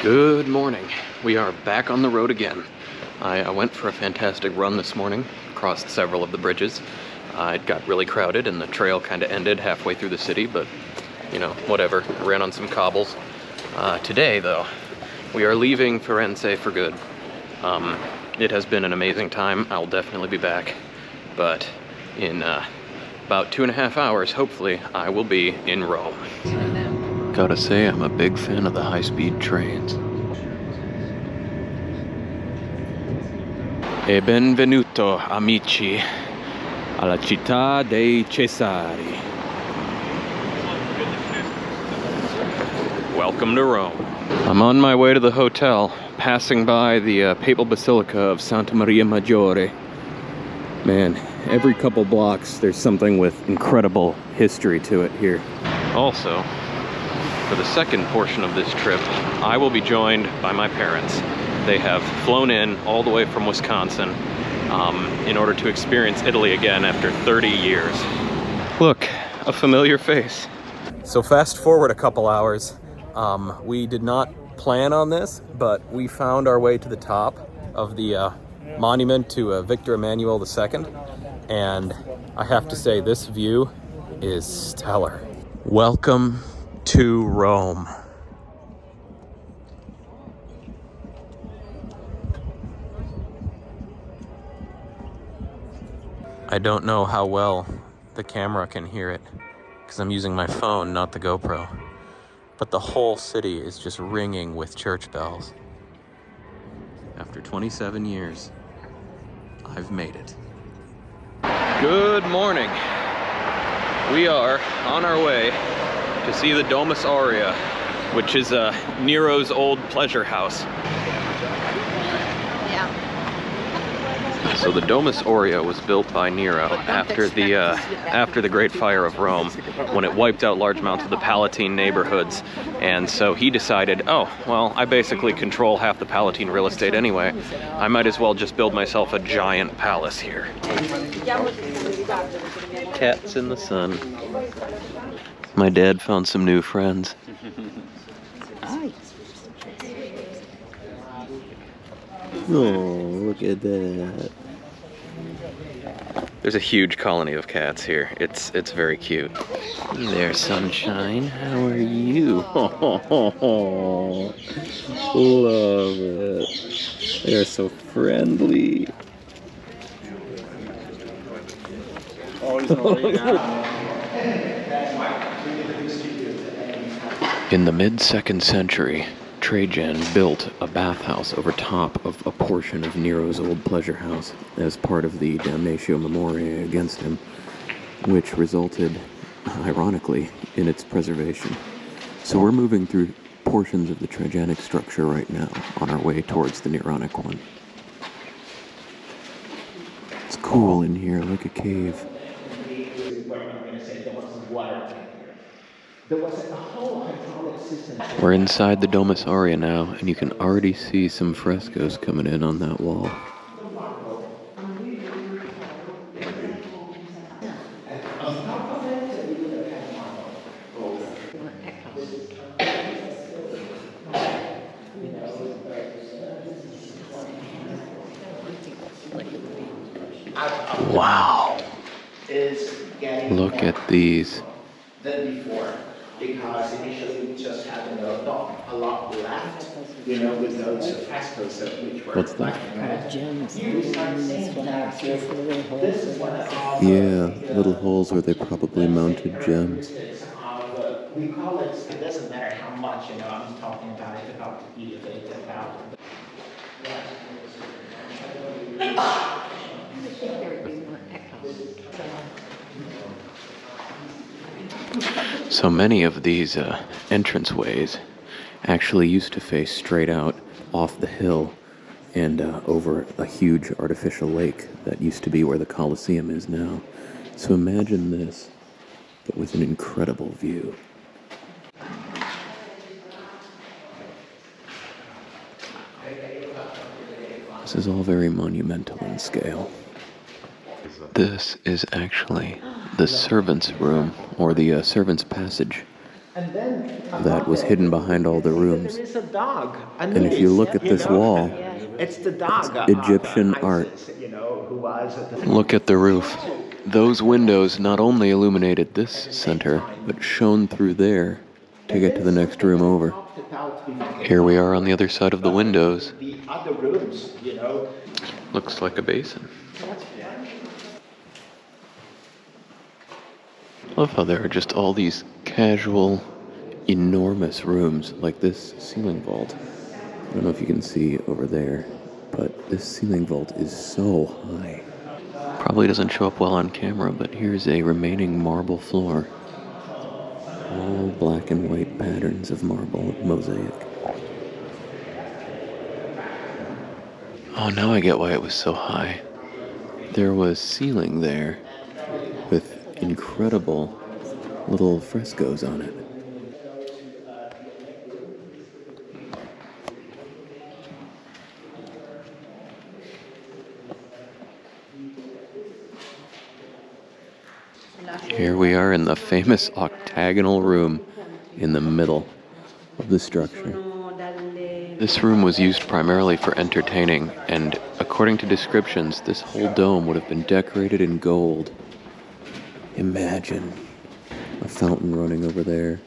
Good morning. We are back on the road again. I went for a fantastic run this morning, crossed several of the bridges. It got really crowded and the trail kind of ended halfway through the city, but you know, whatever. I ran on some cobbles. Today, though, we are leaving Firenze for good. It has been an amazing time. I'll definitely be back, but in about 2.5 hours, hopefully, I will be in Rome. Gotta say, I'm a big fan of the high-speed trains. E benvenuto, amici, alla città dei Cesari. Welcome to Rome. I'm on my way to the hotel, passing by the Papal Basilica of Santa Maria Maggiore. Man, every couple blocks there's something with incredible history to it here. Also, for the second portion of this trip, I will be joined by my parents. They have flown in all the way from Wisconsin in order to experience Italy again after 30 years. Look, a familiar face. So fast forward a couple hours. We did not plan on this, but we found our way to the top of the monument to Victor Emmanuel II. And I have to say, this view is stellar. Welcome to Rome. I don't know how well the camera can hear it because I'm using my phone, not the GoPro. But the whole city is just ringing with church bells. After 27 years, I've made it. Good morning. We are on our way to see the Domus Aurea, which is Nero's old pleasure house. So the Domus Aurea was built by Nero after the Great Fire of Rome, when it wiped out large amounts of the Palatine neighborhoods. And so he decided, oh, well, I basically control half the Palatine real estate anyway. I might as well just build myself a giant palace here. Cats in the sun. My dad found some new friends. Hi. Oh, look at that. There's a huge colony of cats here. It's very cute. Hey there, sunshine. How are you? Love it. They're so friendly. In the mid-2nd century, Trajan built a bathhouse over top of a portion of Nero's old pleasure house as part of the damnatio memoriae against him, which resulted, ironically, in its preservation. So we're moving through portions of the Trajanic structure right now on our way towards the Neronic one. It's cool in here, like a cave. We're inside the Domus Aurea now, and you can already see some frescoes coming in on that wall. Wow! Look at these. Than before, because initially we just had a lot left, with those frescoes which were. What's that? Gems. Yeah, little holes where they probably mounted gems. We call it doesn't matter how much, I'm talking about it, about the elevate, about. So many of these entranceways actually used to face straight out off the hill and over a huge artificial lake that used to be where the Colosseum is now. So imagine this, but with an incredible view. This is all very monumental in scale. This is actually the servants' room, or the servants' passage, And then that was hidden behind all the rooms. there is a dog. And if you look at this wall, it's the dog. Egyptian art. You know, who was Look at the roof. Those windows not only illuminated this center, but shone through there to get to the next room over. Here we are on the other side of the windows. The other rooms, you know. Looks like a basin. Love how there are just all these casual, enormous rooms, like this ceiling vault. I don't know if you can see over there, but this ceiling vault is so high. Probably doesn't show up well on camera, but here's a remaining marble floor. All black and white patterns of marble mosaic. Oh, now I get why it was so high. There was ceiling there with incredible little frescoes on it. Here we are in the famous octagonal room in the middle of the structure. This room was used primarily for entertaining, and according to descriptions, this whole dome would have been decorated in gold. Imagine a fountain running over there,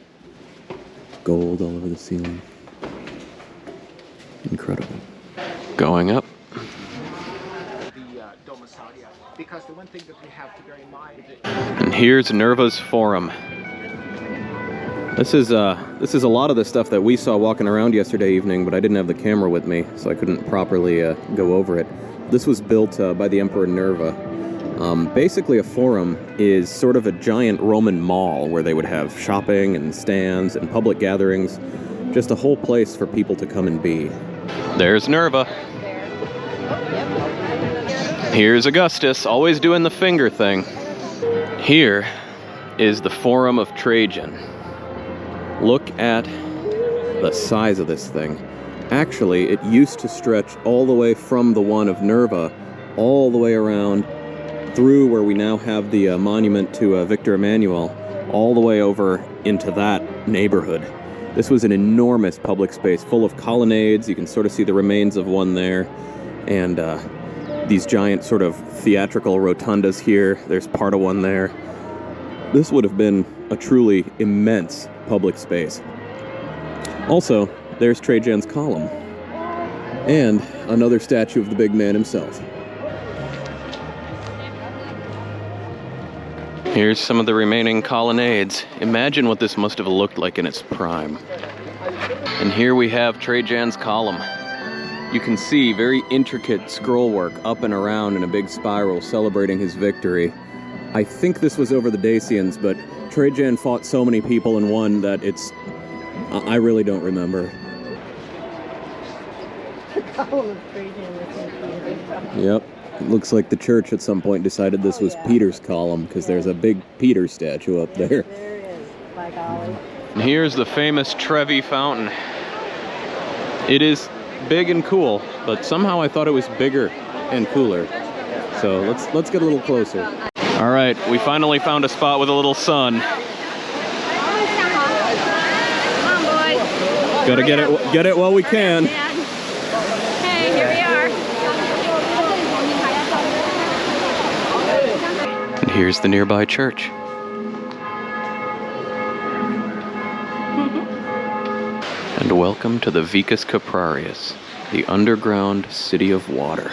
gold all over the ceiling. Incredible. Going up. The Domus Aurea. Because the one thing that we have to bear in mind And here's Nerva's Forum. This is a lot of the stuff that we saw walking around yesterday evening, but I didn't have the camera with me, so I couldn't properly go over it. This was built by the Emperor Nerva. Basically, a forum is sort of a giant Roman mall where they would have shopping and stands and public gatherings, just a whole place for people to come and be. There's Nerva. Here's Augustus, always doing the finger thing. Here is the Forum of Trajan. Look at the size of this thing. Actually, it used to stretch all the way from the one of Nerva, all the way around through where we now have the monument to Victor Emmanuel, all the way over into that neighborhood. This was an enormous public space full of colonnades. You can sort of see the remains of one there. And these giant sort of theatrical rotundas here. There's part of one there. This would have been a truly immense public space. Also, there's Trajan's column. And another statue of the big man himself. Here's some of the remaining colonnades. Imagine what this must have looked like in its prime. And here we have Trajan's column. You can see very intricate scroll work up and around in a big spiral celebrating his victory. I think this was over the Dacians, but Trajan fought so many people in one that I really don't remember. The column of Trajan was in Peter. Yep. It looks like the church at some point decided this was Peter's column, because there's a big Peter statue up there. There is, by golly. And here's the famous Trevi fountain. It is big and cool, but somehow I thought it was bigger and cooler. So let's get a little closer. All right, we finally found a spot with a little sun. Come on, boys. Gotta get it while we can. Hey, here we are. And here's the nearby church. And welcome to the Vicus Caprarius, the underground city of water.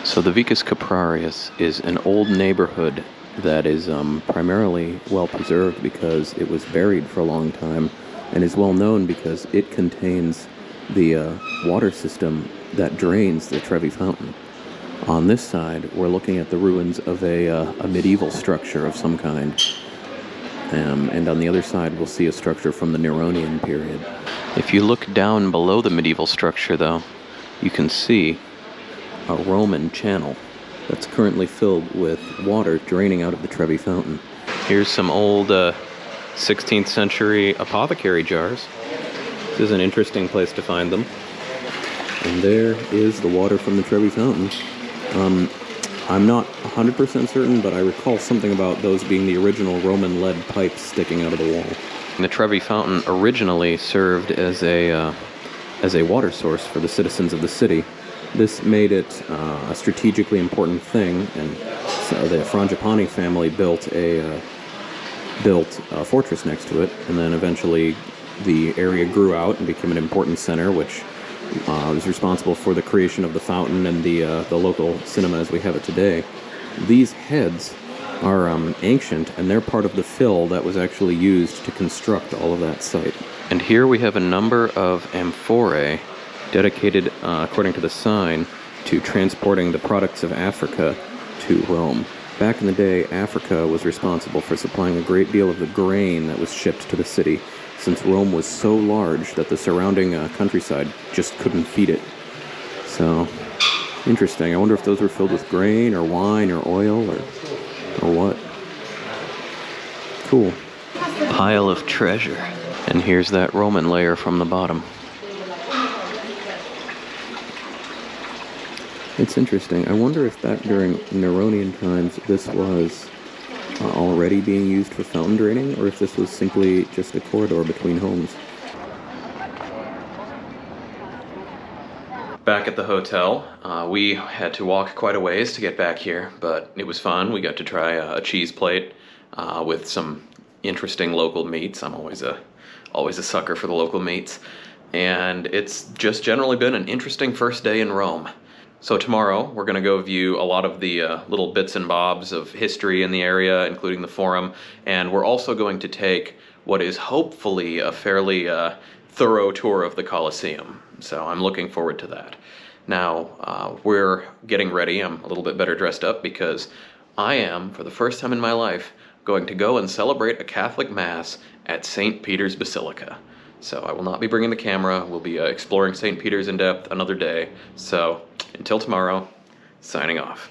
So the Vicus Caprarius is an old neighborhood that is primarily well preserved because it was buried for a long time, and is well known because it contains the water system that drains the Trevi fountain. On this side, we're looking at the ruins of a medieval structure of some kind. And on the other side, we'll see a structure from the Neronian period. If you look down below the medieval structure, though, you can see a Roman channel that's currently filled with water draining out of the Trevi fountain. Here's some old 16th century apothecary jars. This is an interesting place to find them. And there is the water from the Trevi fountain. I'm not 100% certain, but I recall something about those being the original Roman lead pipes sticking out of the wall. The Trevi fountain originally served as a water source for the citizens of the city. This made it a strategically important thing, and so the Frangipani family built a fortress next to it, and then eventually the area grew out and became an important center, which was responsible for the creation of the fountain and the local cinema as we have it today. These heads are ancient, and they're part of the fill that was actually used to construct all of that site. And here we have a number of amphorae dedicated, according to the sign, to transporting the products of Africa to Rome. Back in the day, Africa was responsible for supplying a great deal of the grain that was shipped to the city, since Rome was so large that the surrounding countryside just couldn't feed it. So, interesting. I wonder if those were filled with grain or wine or oil or what. Cool. Pile of treasure. And here's that Roman layer from the bottom. It's interesting. I wonder if back during Neronian times this was already being used for fountain draining, or if this was simply just a corridor between homes. Back at the hotel, we had to walk quite a ways to get back here, but it was fun. We got to try a cheese plate with some interesting local meats. I'm always a sucker for the local meats. And it's just generally been an interesting first day in Rome. So tomorrow, we're going to go view a lot of the little bits and bobs of history in the area, including the Forum, and we're also going to take what is hopefully a fairly thorough tour of the Colosseum. So I'm looking forward to that. Now, we're getting ready. I'm a little bit better dressed up because I am, for the first time in my life, going to go and celebrate a Catholic Mass at St. Peter's Basilica. So I will not be bringing the camera. We'll be exploring St. Peter's in depth another day. So until tomorrow, signing off.